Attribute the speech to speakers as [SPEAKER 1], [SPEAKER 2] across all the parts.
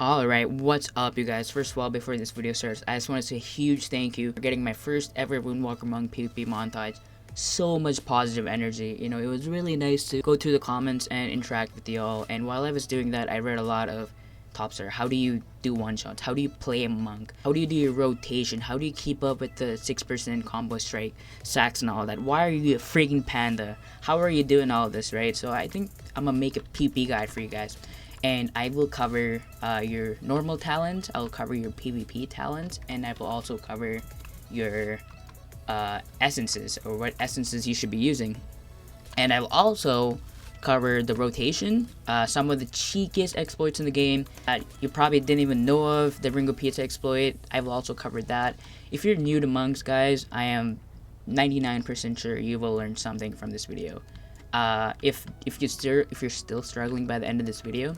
[SPEAKER 1] Alright, what's up you guys? First of all, before this video starts, I just want to say a huge thank you for getting my first ever Windwalker Monk PvP montage. So much positive energy, you know, it was really nice to go through the comments and interact with y'all. And while I was doing that, I read a lot of Topstar. How do you do one-shots? How do you play a monk? How do you do your rotation? How do you keep up with the 6% combo strike, sacks and all that? Why are you a freaking panda? How are you doing all this, right? So I think I'm gonna make a PvP guide for you guys. And I will cover your normal talent, I'll cover your PvP talent, and I will also cover your essences, or what essences you should be using. And I will also cover the rotation, some of the cheekiest exploits in the game that you probably didn't even know of, the Ringo Pizza exploit. I will also cover that. If you're new to monks, guys, I am 99% sure you will learn something from this video. If you're still struggling by the end of this video,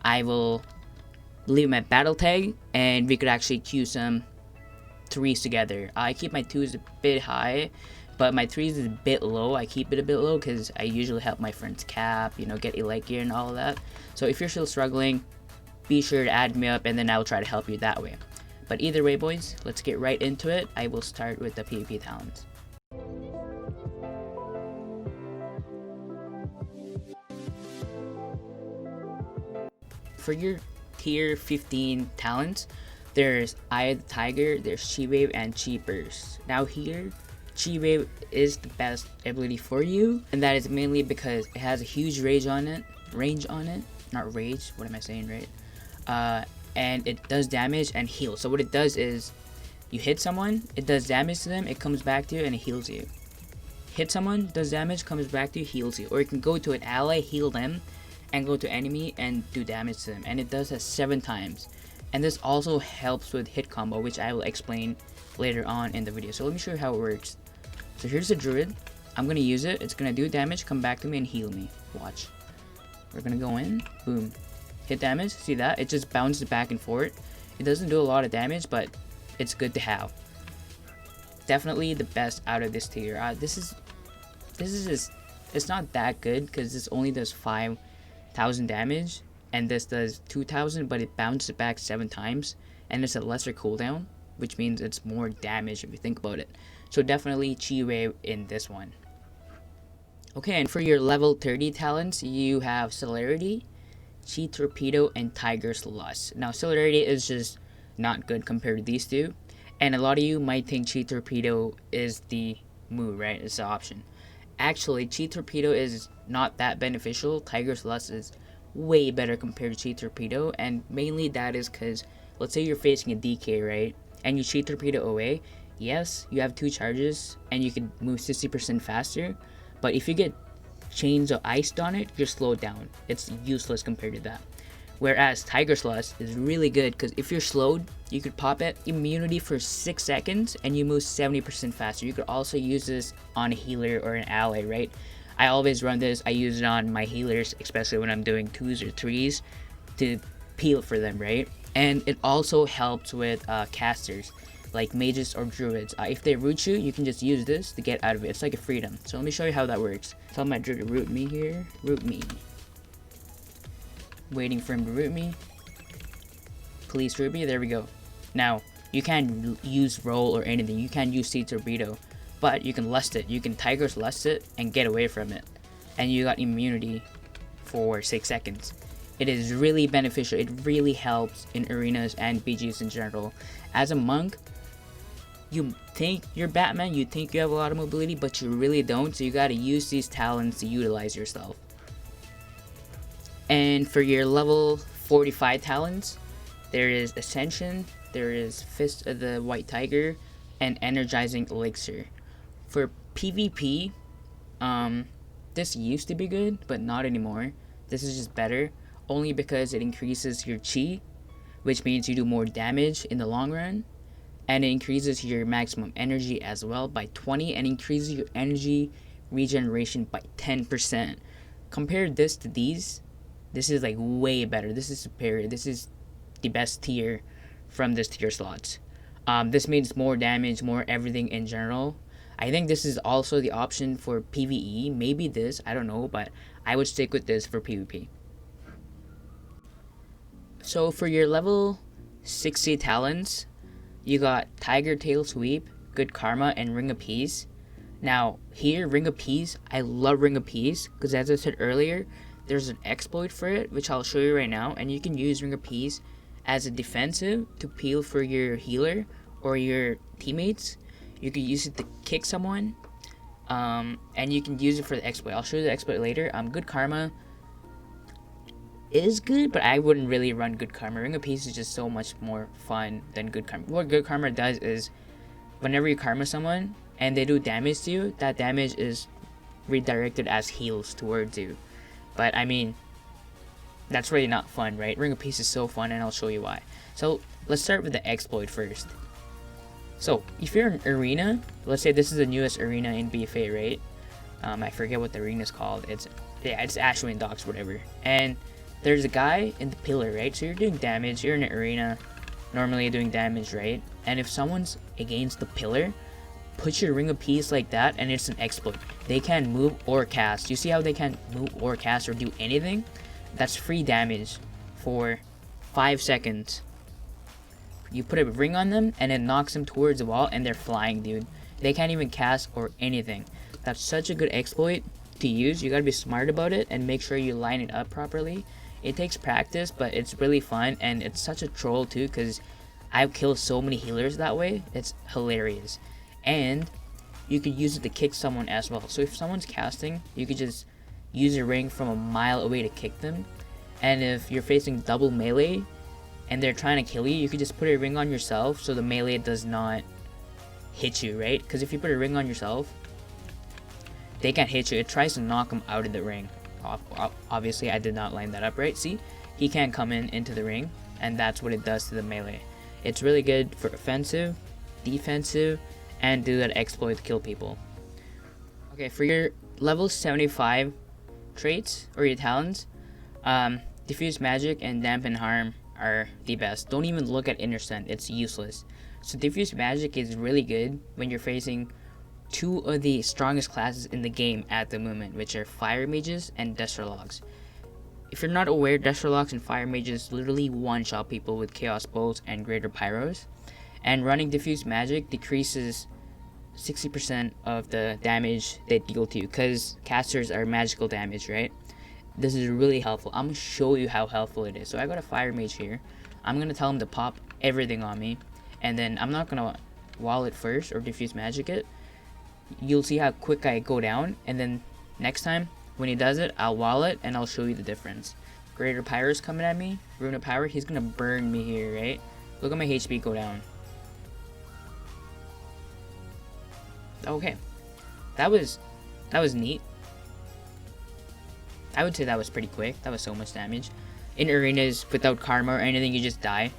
[SPEAKER 1] I will leave my battle tag and we could actually queue some threes together. I keep my twos a bit high, but my threes is a bit low. I keep it a bit low because I usually help my friends cap, you know, get elite gear and all of that. So if you're still struggling, be sure to add me up and then I'll try to help you that way. But either way, boys, let's get right into it. I will start with the PvP talents. For your tier 15 talents, there's Eye of the Tiger, there's Chi Wave, and Chi Burst. Now here, Chi Wave is the best ability for you, and that is mainly because it has a huge range on it, not rage, what am I saying, right? And it does damage and heal. So what it does is, you hit someone, it does damage to them, it comes back to you, and it heals you. Hit someone, does damage, comes back to you, heals you. Or you can go to an ally, heal them, and go to enemy and do damage to them, and it does that 7 times. And this also helps with hit combo, which I will explain later on in the video. So let me show you how it works. So here's the druid. I'm gonna use it. It's gonna do damage, come back to me and heal me. Watch. We're gonna go in, boom, hit damage. See that? It just bounces back and forth. It doesn't do a lot of damage, but it's good to have. Definitely the best out of this tier. This is just, it's not that good because this only does 5,000 damage, and this does 2,000, but it bounces back 7 times, and it's a lesser cooldown, which means it's more damage if you think about it. So definitely Chi Wave in this one. Okay, and for your level 30 talents, you have Celerity, Chi Torpedo, and Tiger's Lust. Now Celerity is just not good compared to these two, and a lot of you might think Chi Torpedo is the move, right? It's the option. Actually, Chi Torpedo is not that beneficial. Tiger's Lust is way better compared to Chi Torpedo, and mainly that is because, let's say you're facing a DK, right? And you Chi Torpedo away. Yes, you have 2 charges, and you can move 60% faster, but if you get chains of iced on it, you're slowed down. It's useless compared to that. Whereas Tiger's Lust is really good because if you're slowed, you could pop it immunity for 6 seconds and you move 70% faster. You could also use this on a healer or an ally, right? I always run this. I use it on my healers, especially when I'm doing 2s or 3s to peel for them, right? And it also helps with casters like mages or druids. If they root you, you can just use this to get out of it. It's like a freedom. So let me show you how that works. Tell my druid to root me here. Root me. Waiting for him to root me. Please root me. There we go. Now, you can't use roll or anything. You can't use Chi Torpedo. But you can lust it. You can Tiger's Lust it and get away from it. And you got immunity for 6 seconds. It is really beneficial. It really helps in arenas and BGs in general. As a monk, you think you're Batman, you think you have a lot of mobility, but you really don't. So you gotta use these talents to utilize yourself. And for your level 45 talents, there is Ascension, there is Fist of the White Tiger, and Energizing Elixir. For PvP, this used to be good, but not anymore. This is just better, only because it increases your chi, which means you do more damage in the long run, and it increases your maximum energy as well by 20, and increases your energy regeneration by 10%. Compare this to these, this is like way better. This is superior. This is the best tier from this tier slots. This means more damage, more everything in general. I think this is also the option for PvE. Maybe this, I don't know, but I would stick with this for PvP. So for your level 60 talents, you got Tiger Tail Sweep, Good Karma, and Ring of Peace. Now here, Ring of Peace, I love Ring of Peace because as I said earlier, there's an exploit for it, which I'll show you right now, and you can use Ring of Peace as a defensive to peel for your healer or your teammates. You can use it to kick someone, and you can use it for the exploit. I'll show you the exploit later. Good Karma is good, but I wouldn't really run Good Karma. Ring of Peace is just so much more fun than Good Karma. What Good Karma does is, whenever you karma someone and they do damage to you, that damage is redirected as heals towards you. But I mean, that's really not fun, right? Ring of Peace is so fun, and I'll show you why. So let's start with the exploit first. So if you're in arena, let's say this is the newest arena in BFA, right? I forget what the arena is called. It's Ashwin Docks, whatever. And there's a guy in the pillar, right? So you're doing damage. You're in an arena, normally doing damage, right? And if someone's against the pillar, put your Ring of Peace like that, and it's an exploit. They can't move or cast. You see how they can't move or cast or do anything? That's free damage for 5 seconds. You put a ring on them, and it knocks them towards the wall, and they're flying, dude. They can't even cast or anything. That's such a good exploit to use. You gotta be smart about it and make sure you line it up properly. It takes practice, but it's really fun, and it's such a troll too, because I've killed so many healers that way. It's hilarious. And you could use it to kick someone as well. So if someone's casting, you could just use a ring from a mile away to kick them. And if you're facing double melee and they're trying to kill you, you could just put a ring on yourself so the melee does not hit you, right? Because if you put a ring on yourself, they can't hit you. It tries to knock them out of the ring. Obviously, I did not line that up right. See, he can't come into the ring, and that's what it does to the melee. It's really good for offensive, defensive, and do that exploit to kill people. Okay, for your level 75 traits or your talents, Diffuse Magic and Dampen Harm are the best. Don't even look at Intercept, it's useless. So Diffuse Magic is really good when you're facing two of the strongest classes in the game at the moment, which are Fire Mages and Destrologs. If you're not aware, Destrologs and Fire Mages literally one-shot people with Chaos Bolts and Greater Pyros. And running Diffuse Magic decreases 60% of the damage they deal to you, because casters are magical damage, right? This is really helpful. I'm going to show you how helpful it is. So I got a Fire Mage here. I'm going to tell him to pop everything on me, and then I'm not going to wall it first or Diffuse Magic it. You'll see how quick I go down, and then next time when he does it, I'll wall it and I'll show you the difference. Greater Pyro's coming at me, Rune of Power, he's gonna burn me here, right? Look at my HP go down. Okay, that was neat. I would say that was pretty quick. That was so much damage. In arenas without karma or anything, you just die.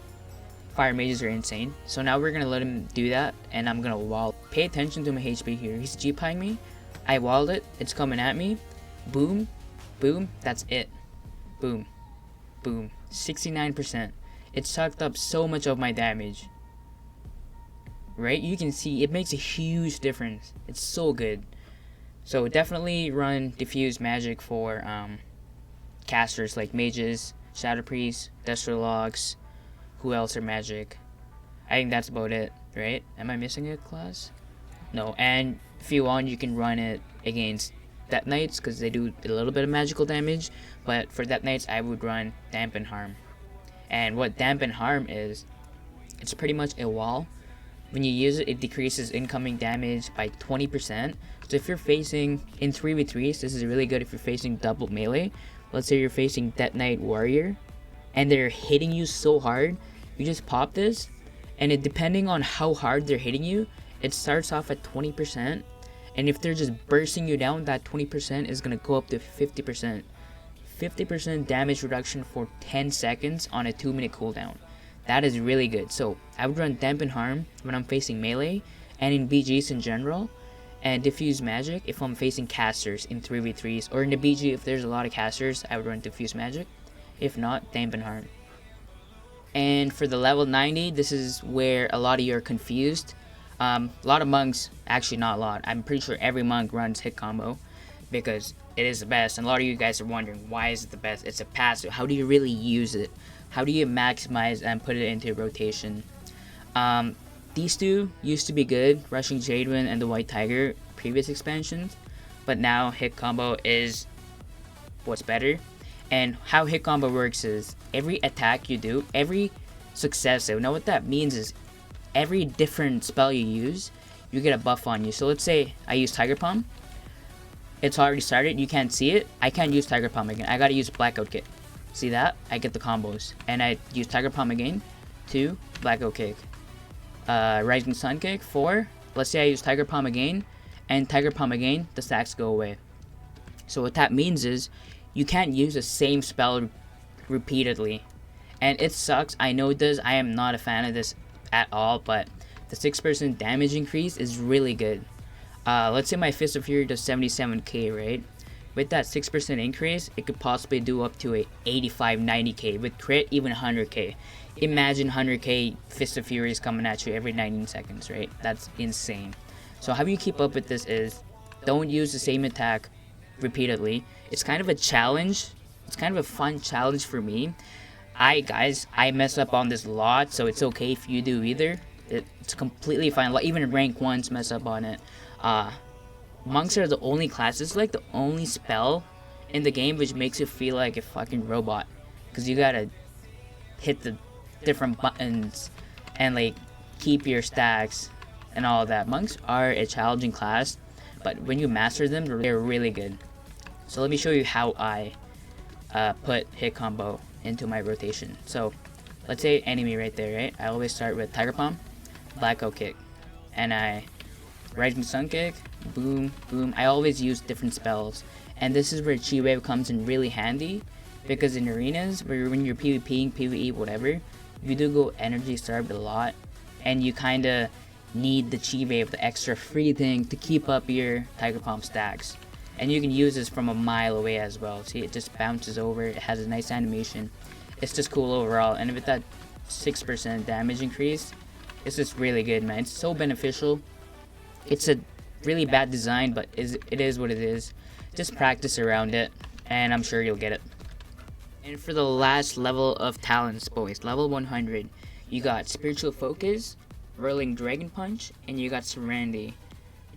[SPEAKER 1] Fire Mages are insane. So now we're gonna let him do that, and I'm gonna wall. Pay attention to my HP here. He's G-pying me. I walled it. It's coming at me. Boom. Boom. That's it. Boom. Boom. 69%. It sucked up so much of my damage. Right? You can see it makes a huge difference. It's so good. So definitely run Diffuse Magic for casters like Mages, Shadow Priests, Destrologs. Who else are magic? I think that's about it, right? Am I missing a class? No, and if you want, you can run it against Death Knights, because they do a little bit of magical damage. But for Death Knights, I would run Dampen Harm. And what Dampen Harm is, it's pretty much a wall. When you use it, it decreases incoming damage by 20%. So if you're facing, in 3v3s, this is really good if you're facing double melee. Let's say you're facing Death Knight Warrior, and they're hitting you so hard, you just pop this, and it, depending on how hard they're hitting you, it starts off at 20%, and if they're just bursting you down, that 20% is going to go up to 50%. 50% damage reduction for 10 seconds on a 2-minute cooldown. That is really good. So I would run Dampen Harm when I'm facing melee, and in BGs in general, and Diffuse Magic if I'm facing casters in 3v3s, or in the BG if there's a lot of casters, I would run Diffuse Magic. If not, Dampen Harm. And for the level 90, this is where a lot of you are confused. A lot of monks, actually not a lot, I'm pretty sure every monk runs hit combo, because it is the best. And a lot of you guys are wondering, why is it the best? It's a passive. How do you really use it? How do you maximize and put it into rotation? These two used to be good, Rushing Jadewind and the White Tiger, previous expansions, but now hit combo is what's better. And how hit combo works is every attack you do, every successive, now what that means is every different spell you use, you get a buff on you. So let's say I use Tiger Palm, it's already started, you can't see it, I can't use Tiger Palm again, I gotta use Blackout Kick. See that? I get the combos. And I use Tiger Palm again, 2, Blackout Kick. Rising Sun Kick, 4, let's say I use Tiger Palm again, and Tiger Palm again, the stacks go away. So what that means is, you can't use the same spell repeatedly. And it sucks, I know this, I am not a fan of this at all, but the 6% damage increase is really good. Let's say my Fist of Fury does 77k, right? With that 6% increase, it could possibly do up to a 85-90k, with crit even 100k. Imagine 100k Fist of Fury is coming at you every 19 seconds, right? That's insane. So how you keep up with this is, don't use the same attack repeatedly. It's kind of a challenge. It's kind of a fun challenge for me. I mess up on this a lot, so it's okay if you do either. It's completely fine. Even rank 1s mess up on it. Monks are the only classes, like the only spell in the game which makes you feel like a fucking robot, because you gotta hit the different buttons and like keep your stacks and all that. Monks are a challenging class, but when you master them, they're really good. So let me show you how I put hit combo into my rotation. So let's say enemy right there, right? I always start with Tiger Palm, Blackout Kick, and I Rising Sun Kick, boom, boom. I always use different spells, and this is where Chi Wave comes in really handy, because in arenas, when you're PvPing, PvE, whatever, you do go energy starved a lot, and you kinda need the Chi Wave, the extra free thing, to keep up your Tiger Palm stacks. And you can use this from a mile away as well. See, it just bounces over, it has a nice animation. It's just cool overall, and with that 6% damage increase, it's just really good, man. It's so beneficial. It's a really bad design, but it is what it is. Just practice around it, and I'm sure you'll get it. And for the last level of talents, boys, level 100, you got Spiritual Focus, Whirling Dragon Punch, and you got Serenity.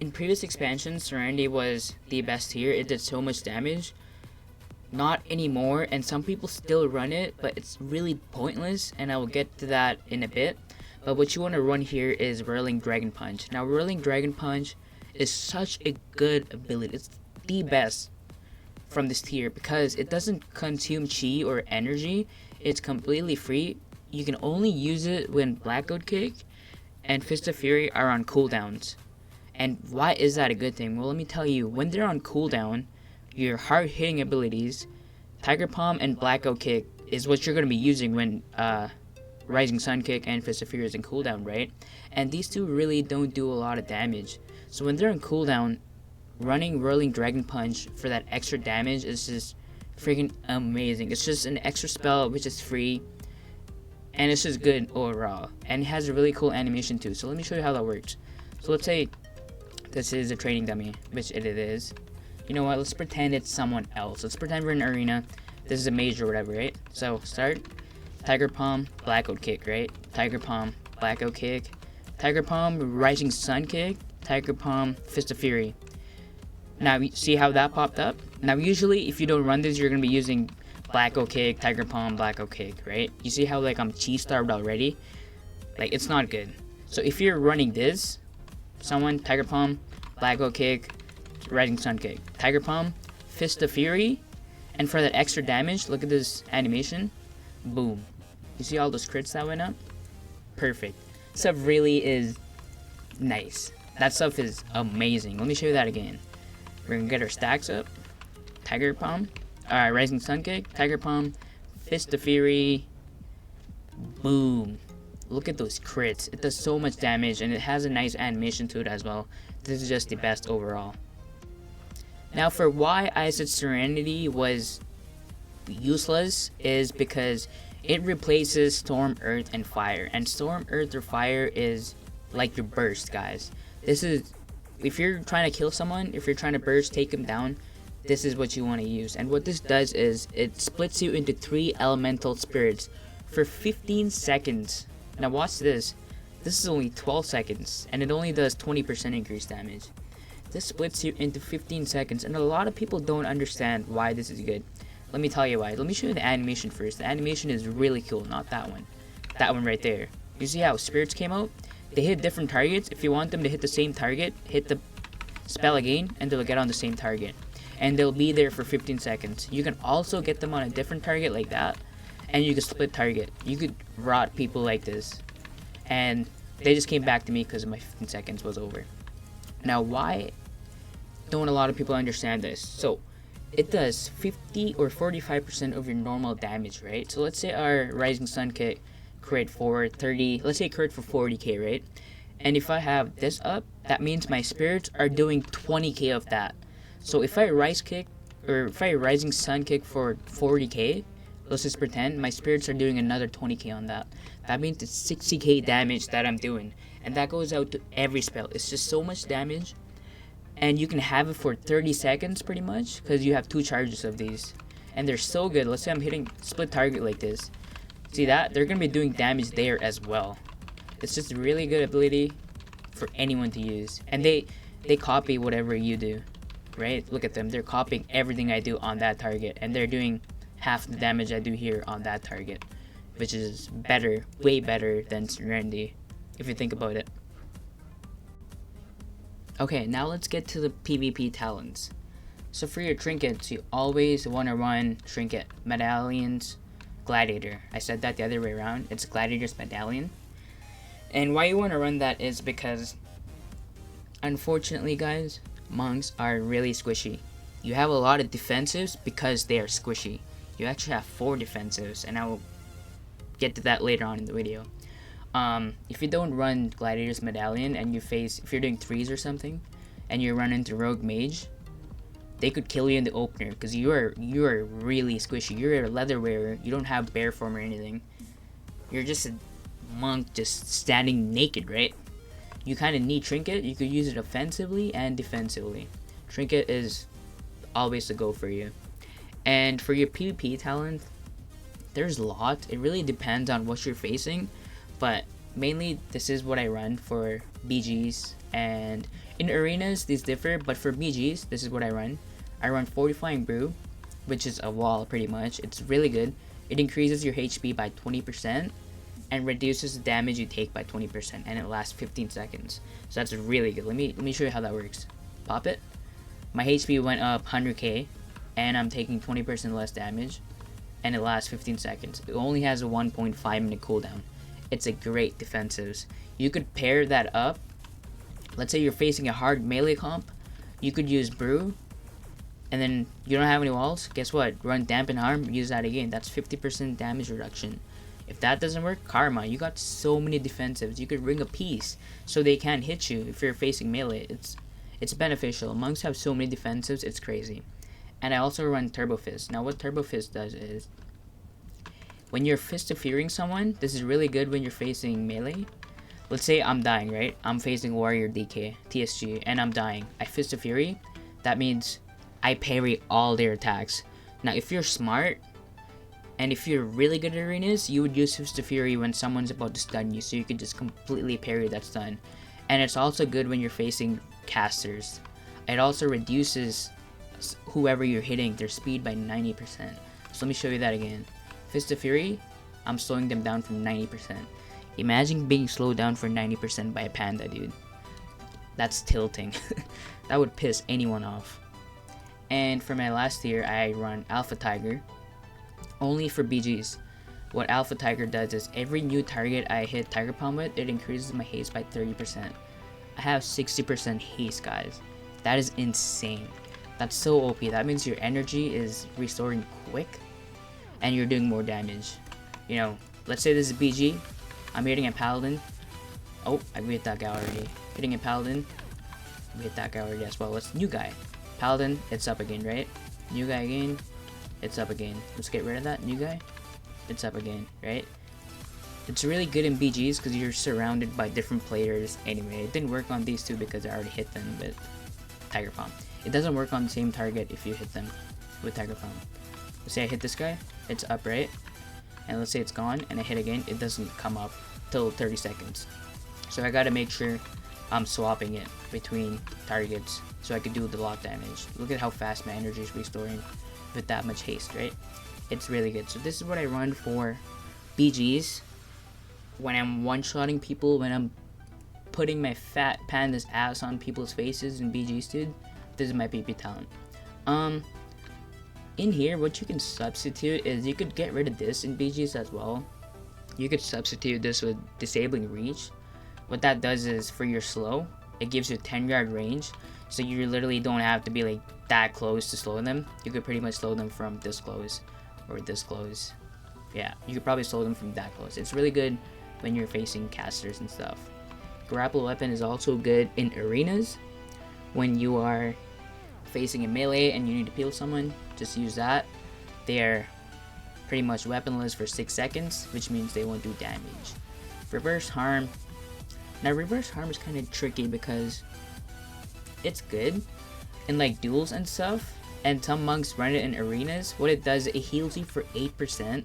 [SPEAKER 1] In previous expansions, Serenity was the best tier. It did so much damage. Not anymore, and some people still run it, but it's really pointless, and I will get to that in a bit. But what you want to run here is Whirling Dragon Punch. Now, Whirling Dragon Punch is such a good ability. It's the best from this tier because it doesn't consume chi or energy. It's completely free. You can only use it when Blackout Kick and Fist of Fury are on cooldowns. And why is that a good thing? Well, let me tell you. When they're on cooldown, your hard-hitting abilities, Tiger Palm and Blackout Kick, is what you're going to be using when Rising Sun Kick and Fist of Fury is in cooldown, right? And these two really don't do a lot of damage. So when they're in cooldown, running Whirling Dragon Punch for that extra damage is just freaking amazing. It's just an extra spell which is free, and it's just good overall. And it has a really cool animation too. So let me show you how that works. So let's say this is a training dummy, which it is. You know what? Let's pretend it's someone else. Let's pretend we're in an arena. This is a mage or whatever, right? So start. Tiger Palm, Blackout Kick, right? Tiger Palm, Blackout Kick. Tiger Palm, Rising Sun Kick. Tiger Palm, Fist of Fury. Now, see how that popped up? Now, usually, if you don't run this, you're going to be using Blackout Kick, Tiger Palm, Blackout Kick, right? You see how, like, I'm chi-starved already? Like, it's not good. So, if you're running this, someone, Tiger Palm, Blackout Kick, Rising Sun Kick. Tiger Palm, Fist of Fury. And for that extra damage, look at this animation. Boom. You see all those crits that went up? Perfect. Stuff really is nice. That stuff is amazing. Let me show you that again. We're gonna get our stacks up. Tiger Palm. Rising Sun Kick. Tiger Palm. Fist of Fury. Boom. Look at those crits. It does so much damage, and it has a nice animation to it as well. This is just the best overall. Now, for why I said Serenity was useless is because it replaces Storm, Earth, and Fire. And Storm, Earth, or Fire is like your burst, guys. This is, if you're trying to kill someone, if you're trying to burst, take them down, this is what you want to use. And what this does is it splits you into 3 elemental spirits for 15 seconds. Now watch this. This is only 12 seconds and it only does 20% increased damage. This splits you into 15 seconds, and a lot of people don't understand why this is good. Let me tell you why. Let me show you the animation first. The animation is really cool, not that one. That one right there. You see how spirits came out? They hit different targets. If you want them to hit the same target, hit the spell again, and they'll get on the same target. And they'll be there for 15 seconds. You can also get them on a different target like that, and you can split target. You could rot people like this. And they just came back to me because my 15 seconds was over. Now, why don't a lot of people understand this? So it does 50 or 45% of your normal damage, right? So let's say our Rising Sun kick crit for 30, let's say crit for 40k, right? And if I have this up, that means my spirits are doing 20k of that. So if I Rising Sun kick for 40k, let's just pretend my spirits are doing another 20k on that. That means it's 60k damage that I'm doing, and that goes out to every spell. It's just so much damage. And you can have it for 30 seconds pretty much, because you have 2 charges of these. And they're so good. Let's say I'm hitting split target like this. See that? They're going to be doing damage there as well. It's just a really good ability for anyone to use. And they copy whatever you do, right? Look at them. They're copying everything I do on that target. And they're doing half the damage I do here on that target. Which is better, way better than Serenity, if you think about it. Okay, now let's get to the PvP talents. So for your trinkets, you always want to run Trinket, Medallions, Gladiator. I said that the other way around. It's Gladiator's Medallion. And why you want to run that is because, unfortunately guys, monks are really squishy. You have a lot of defensives because they are squishy. You actually have 4 defensives, and I will get to that later on in the video. If you don't run Gladiator's Medallion and if you're doing 3s or something, and you run into Rogue Mage, they could kill you in the opener because you are really squishy. You're a leather wearer. You don't have bear form or anything. You're just a monk just standing naked, right? You kind of need Trinket. You could use it offensively and defensively. Trinket is always the go for you. And for your PvP talent, there's a lot. It really depends on what you're facing. But mainly, this is what I run for BGs, and in arenas, these differ, but for BGs, this is what I run. I run Fortifying Brew, which is a wall pretty much. It's really good. It increases your HP by 20% and reduces the damage you take by 20%, and it lasts 15 seconds. So that's really good. Let me show you how that works. Pop it. My HP went up 100k, and I'm taking 20% less damage, and it lasts 15 seconds. It only has a 1.5 minute cooldown. It's a great defensives. You could pair that up. Let's say you're facing a hard melee comp. You could use Brew, and then you don't have any walls. Guess what? Run Dampen Harm, use that again. That's 50% damage reduction. If that doesn't work, Karma. You got so many defensives. You could Ring of Peace so they can't hit you if you're facing melee. It's beneficial. Monks have so many defensives, it's crazy. And I also run Turbo Fist. Now what Turbo Fist does is, when you're Fist of Furying someone, this is really good when you're facing melee. Let's say I'm dying, right? I'm facing Warrior DK, TSG, and I'm dying. I Fist of Fury. That means I parry all their attacks. Now, if you're smart, and if you're really good at arenas, you would use Fist of Fury when someone's about to stun you, so you could just completely parry that stun. And it's also good when you're facing casters. It also reduces whoever you're hitting, their speed by 90%. So let me show you that again. Fist of Fury, I'm slowing them down from 90%. Imagine being slowed down for 90% by a panda, dude. That's tilting. That would piss anyone off. And for my last tier, I run Alpha Tiger, only for BGs. What Alpha Tiger does is every new target I hit Tiger Palm with, it increases my haste by 30%. I have 60% haste, guys. That is insane. That's so OP. That means your energy is restoring quick, and you're doing more damage. You know, let's say this is BG. I'm hitting a Paladin. Oh, I hit that guy already. Hitting a Paladin. I hit that guy already as well. Let's new guy. Paladin, it's up again, right? New guy again. It's up again. Let's get rid of that. New guy. It's up again, right? It's really good in BGs because you're surrounded by different players anyway. It didn't work on these two because I already hit them, but Tiger Palm. It doesn't work on the same target if you hit them with Tiger Palm. Let's say I hit this guy, it's up, right? And let's say it's gone, and I hit again, it doesn't come up till 30 seconds. So I gotta make sure I'm swapping it between targets so I can do the lot damage. Look at how fast my energy is restoring with that much haste, right? It's really good. So this is what I run for BGs when I'm one-shotting people, when I'm putting my fat panda's ass on people's faces in BGs, dude. This is my PP talent. In here, what you can substitute is you could get rid of this in BGs as well. You could substitute this with disabling reach. What that does is for your slow, it gives you a 10-yard range, so you literally don't have to be like that close to slow them. You could pretty much slow them from this close or this close. Yeah, you could probably slow them from that close. It's really good when you're facing casters and stuff. Grapple weapon is also good in arenas when you are facing a melee and you need to peel someone. Just use that. They're pretty much weaponless for 6 seconds, which means they won't do damage. Reverse harm. Now reverse harm is kind of tricky because it's good in like duels and stuff, and some monks run it in arenas. What it does, it heals you for 8%,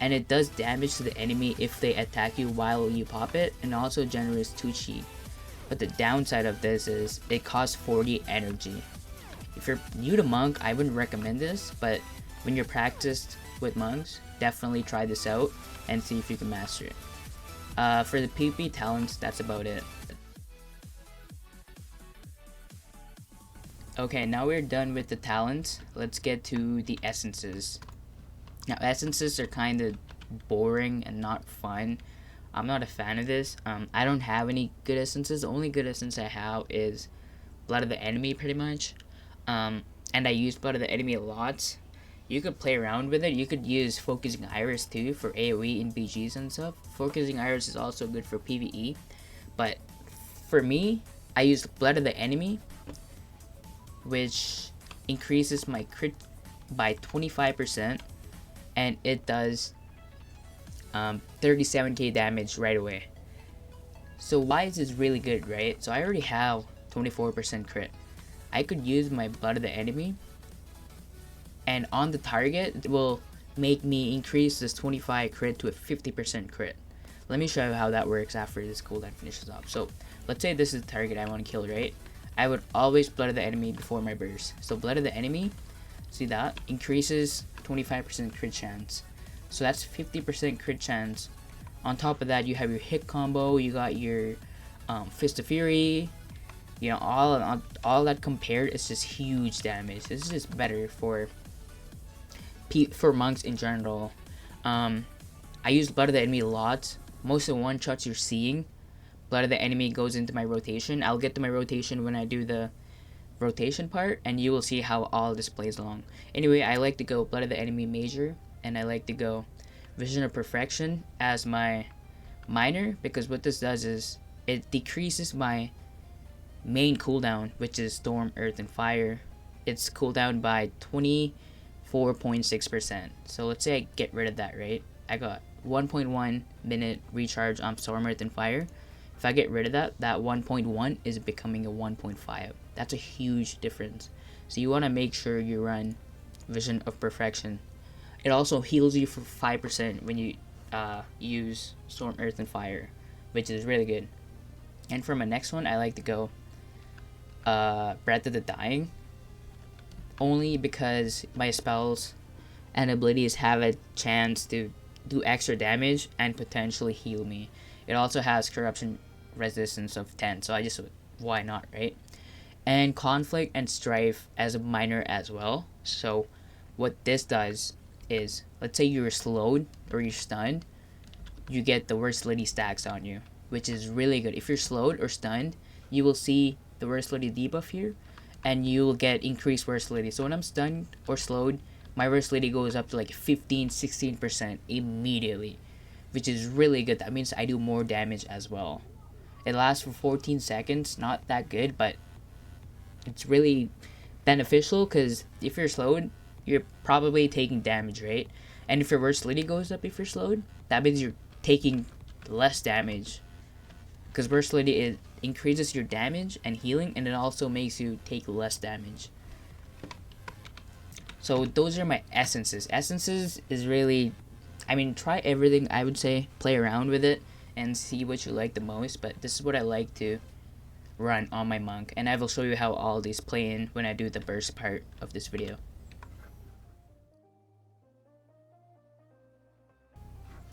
[SPEAKER 1] and it does damage to the enemy if they attack you while you pop it, and also generates 2 chi. But the downside of this is it costs 40 energy. If you're new to monk, I wouldn't recommend this, but when you're practiced with monks, definitely try this out and see if you can master it. For the PvP talents, that's about it. Okay, now we're done with the talents. Let's get to the essences. Now, essences are kind of boring and not fun. I'm not a fan of this. I don't have any good essences. The only good essence I have is Blood of the Enemy, pretty much. And I use Blood of the Enemy a lot. You could play around with it. You could use Focusing Iris too for AoE in BGs and stuff. Focusing Iris is also good for PvE. But for me, I use Blood of the Enemy, which increases my crit by 25, and it does 37k damage right away. So why is this really good, right? So I already have 24% crit. I could use my Blood of the Enemy, and on the target, it will make me increase this 25 crit to a 50% crit. Let me show you how that works after this cooldown finishes up. So let's say this is the target I want to kill, right? I would always Blood of the Enemy before my burst. So Blood of the Enemy, see that? Increases 25% crit chance. So that's 50% crit chance. On top of that, you have your hit combo, you got your Fist of Fury. You know, all that compared is just huge damage. This is just better for monks in general. I use Blood of the Enemy a lot. Most of the one-shots you're seeing, Blood of the Enemy goes into my rotation. I'll get to my rotation when I do the rotation part, and you will see how all this plays along. Anyway, I like to go Blood of the Enemy major, and I like to go Vision of Perfection as my minor, because what this does is it decreases my main cooldown, which is Storm, Earth, and Fire. It's cooldown by 24.6%. So let's say I get rid of that, right? I got 1.1 minute recharge on Storm, Earth, and Fire. If I get rid of that, that 1.1 is becoming a 1.5. That's a huge difference. So you want to make sure you run Vision of Perfection. It also heals you for 5% when you use Storm, Earth, and Fire, which is really good. And for my next one, I like to go Breath of the Dying, only because my spells and abilities have a chance to do extra damage and potentially heal me. It also has corruption resistance of 10, so I just, why not, right? And Conflict and Strife as a minor as well. So what this does is, let's say you're slowed or you're stunned, you get the Versatility stacks on you, which is really good. If you're slowed or stunned, you will see the versatility debuff here, and you will get increased versatility. So when I'm stunned or slowed, my versatility goes up to like 15-16% immediately, which is really good. That means I do more damage as well. It lasts for 14 seconds, not that good, but it's really beneficial because if you're slowed, you're probably taking damage, right? And if your versatility goes up if you're slowed, that means you're taking less damage, because versatility increases your damage and healing, and it also makes you take less damage. So those are my essences. Essences is really, I mean, try everything, I would say. Play around with it and see what you like the most, but this is what I like to run on my monk, and I will show you how all these play in when I do the burst part of this video.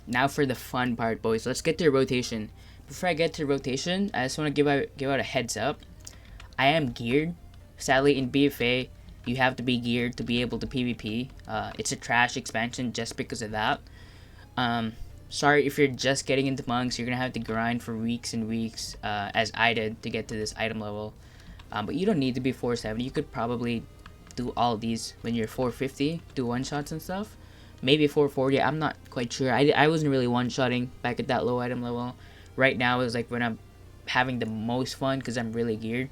[SPEAKER 1] Now for the fun part, boys. Let's get to rotation. Before I get to rotation, I just want to give out a heads up. I am geared. Sadly, in BFA, you have to be geared to be able to PvP. It's a trash expansion just because of that. Sorry if you're just getting into monks. You're gonna have to grind for weeks and weeks, as I did, to get to this item level. But you don't need to be 470. You could probably do all these when you're 450, do one shots and stuff. Maybe 440. I'm not quite sure. I wasn't really one shotting back at that low item level. Right now is like when I'm having the most fun because I'm really geared.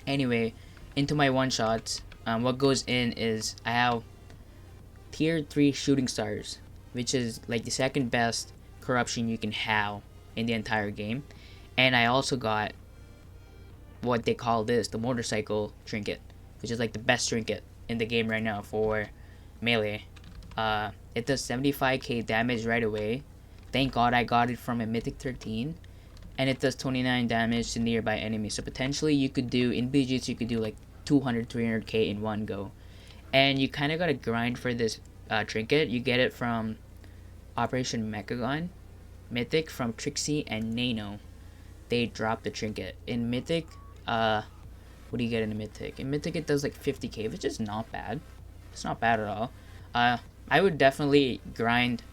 [SPEAKER 1] Anyway, into my one shots. What goes in is I have tier 3 shooting stars, which is like the second best corruption you can have in the entire game. And I also got what they call this, the motorcycle trinket, which is like the best trinket in the game right now for melee. It does 75k damage right away. Thank God I got it from a mythic 13. And it does 29 damage to nearby enemies. So potentially you could do, in BGs you could do like 200, 300k in one go. And you kind of gotta grind for this trinket. You get it from Operation Mechagon, Mythic, from Trixie and Nano. They drop the trinket. In Mythic, what do you get in a Mythic? In Mythic it does like 50k, which is not bad. It's not bad at all. I would definitely grind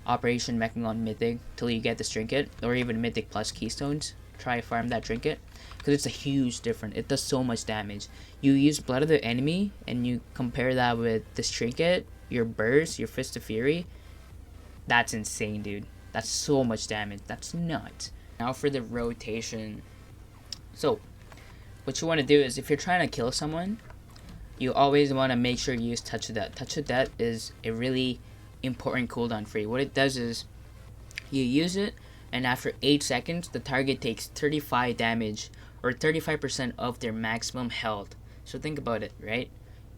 [SPEAKER 1] Operation Mechagon Mythic till you get this trinket, or even Mythic plus Keystones. Try farm that trinket, because it's a huge difference. It does so much damage. You use Blood of the Enemy, and you compare that with this trinket, your burst, your Fist of Fury. That's insane, dude. That's so much damage. That's nuts. Now for the rotation. So, what you want to do is, if you're trying to kill someone, you always want to make sure you use Touch of Death. Touch of Death is a really important cooldown for you. What it does is, you use it, and after 8 seconds, the target takes 35 damage, or 35% of their maximum health. So think about it, right?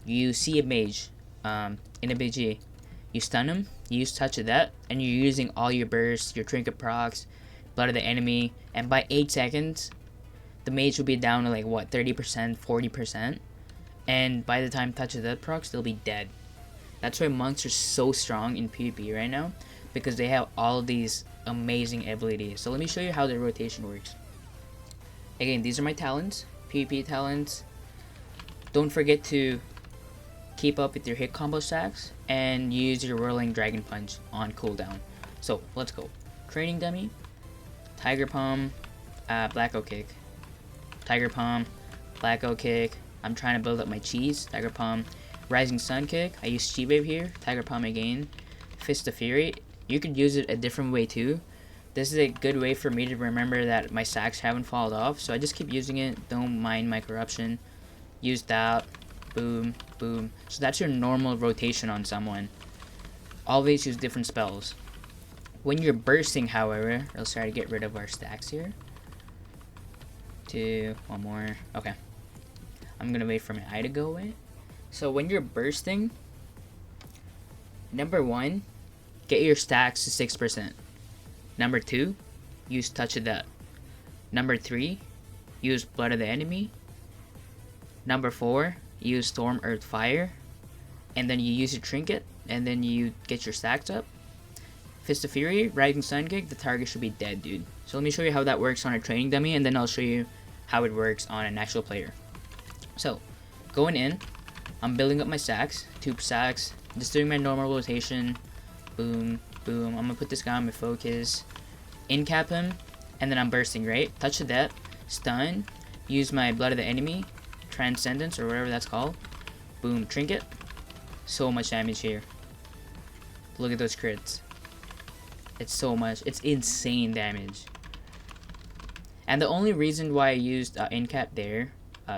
[SPEAKER 1] You see a mage in a BG, you stun him, you use Touch of Death, and you're using all your bursts, your trinket procs, Blood of the Enemy, and by 8 seconds, the mage will be down to like what, 30%, 40%, and by the time Touch of Death procs, they'll be dead. That's why monks are so strong in PvP right now, because they have all these amazing abilities. So let me show you how the rotation works. Again, these are my talents, PvP talents. Don't forget to keep up with your hit combo stacks and use your Whirling Dragon Punch on cooldown. So let's go. Training Dummy, Tiger Palm, Black Oak Kick, Tiger Palm, Black Oak Kick. I'm trying to build up my cheese. Tiger Palm, Rising Sun Kick. I use Chi Wave here. Tiger Palm again. Fist of Fury. You could use it a different way too. This is a good way for me to remember that my stacks haven't fallen off, so I just keep using it. Don't mind my corruption. Use that. Boom, boom. So that's your normal rotation on someone. Always use different spells. When you're bursting, however, let's try to get rid of our stacks here. One more. Okay. I'm gonna wait for my eye to go away. So when you're bursting, number 1, get your stacks to 6%. Number 2, use Touch of Death. Number 3, use Blood of the Enemy. Number 4, use Storm, Earth, Fire. And then you use your trinket, and then you get your stacks up. Fist of Fury, Rising Sun Kick, the target should be dead, dude. So let me show you how that works on a training dummy, and then I'll show you how it works on an actual player. So, going in, I'm building up my stacks, 2 stacks, just doing my normal rotation. Boom, boom. I'm gonna put this guy on my focus, in-cap him, and then I'm bursting, right? Touch of Death, stun, use my Blood of the Enemy, Transcendence, or whatever that's called. Boom, trinket. So much damage here. Look at those crits. It's so much. It's insane damage. And the only reason why I used in-cap there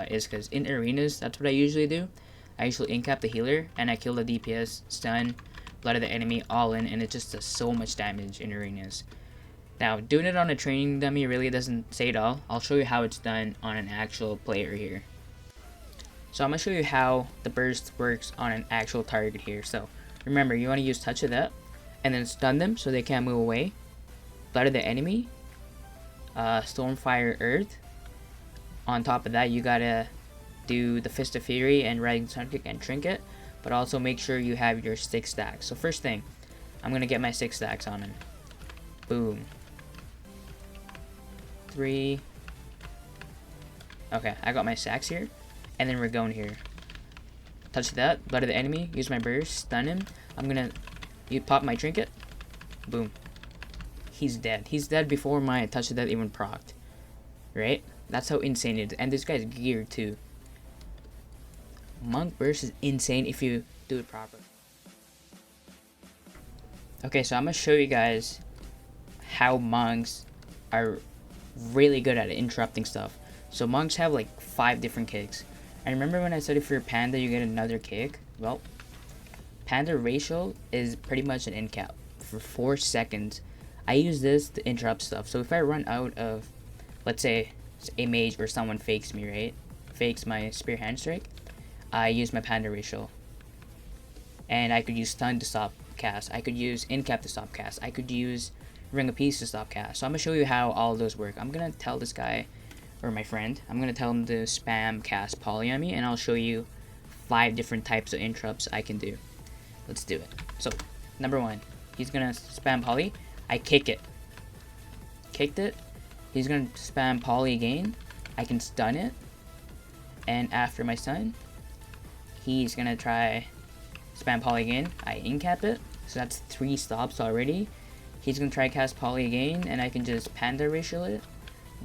[SPEAKER 1] is because in arenas, that's what I usually do. I usually in-cap the healer, and I kill the DPS, stun, Blood of the Enemy, all in, and it just does so much damage in arenas. Now, doing it on a training dummy really doesn't say it all. I'll show you how it's done on an actual player here. So I'm going to show you how the burst works on an actual target here. So remember, you want to use touch of that and then stun them so they can't move away. Blood of the enemy, Stormfire Earth. On top of that, you gotta do the Fist of Fury and Rising Sun Kick and Trinket, but also make sure you have your 6 stacks. So first thing, I'm gonna get my 6 stacks on him. Boom. 3. Okay, I got my stacks here, and then we're going here. Touch that, Blood of the Enemy, use my burst, stun him. I'm gonna pop my Trinket. Boom. He's dead. He's dead before my touch of that even procced. Right? That's how insane it is. And this guy's geared too. Monk burst is insane if you do it proper. Okay, so I'm gonna show you guys how monks are really good at interrupting stuff. So monks have like 5 different kicks. And remember when I said if you're panda you get another kick? Well, panda racial is pretty much an end cap for 4 seconds. I use this to interrupt stuff. So if I run out of, let's say, a mage or someone fakes me, right? Fakes my spear hand strike, I use my panda racial. And I could use stun to stop cast. I could use end cap to stop cast. I could use ring of peace to stop cast. So I'm gonna show you how all of those work. I'm gonna tell this guy, or my friend, I'm gonna tell him to spam cast poly on me, and I'll show you 5 different types of interrupts I can do. Let's do it. So number 1, he's gonna spam poly. I kick it. Kicked it. He's gonna spam poly again. I can stun it. And after my stun, he's gonna try spam poly again. I incap it. So that's 3 stops already. He's gonna try cast poly again, and I can just panda racial it.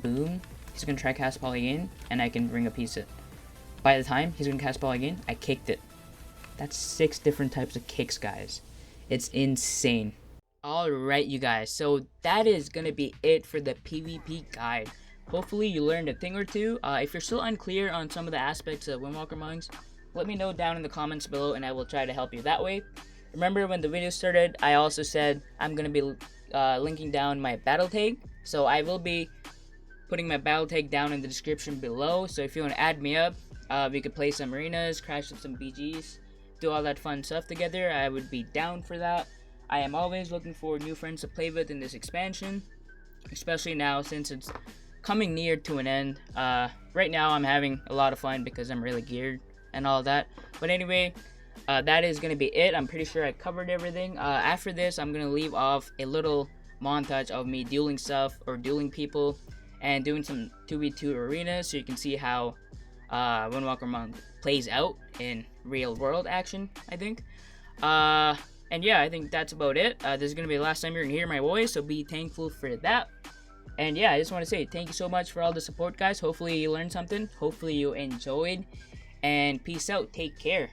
[SPEAKER 1] Boom. He's gonna try cast poly again, and I can ring a piece it. By the time he's gonna cast poly again, I kicked it. That's 6 different types of kicks, guys. It's insane. Alright, you guys, so that is gonna be it for the PvP guide. Hopefully you learned a thing or two. If you're still unclear on some of the aspects of Windwalker Monks, let me know down in the comments below and I will try to help you that way. Remember when the video started, I also said I'm gonna be linking down my battle tag. So I will be putting my battle tag down in the description below. So if you want to add me up, we could play some arenas, crash some BGs, do all that fun stuff together. I would be down for that. I am always looking for new friends to play with in this expansion, especially now since it's coming near to an end. Right now I'm having a lot of fun because I'm really geared and all that. But anyway, that is going to be it. I'm pretty sure I covered everything. After this, I'm going to leave off a little montage of me dueling stuff or dueling people and doing some 2v2 arenas so you can see how Windwalker Monk plays out in real world action, I think. And yeah, I think that's about it. This is going to be the last time you're going to hear my voice, so be thankful for that. And yeah, I just want to say thank you so much for all the support, guys. Hopefully you learned something. Hopefully you enjoyed. And peace out. Take care.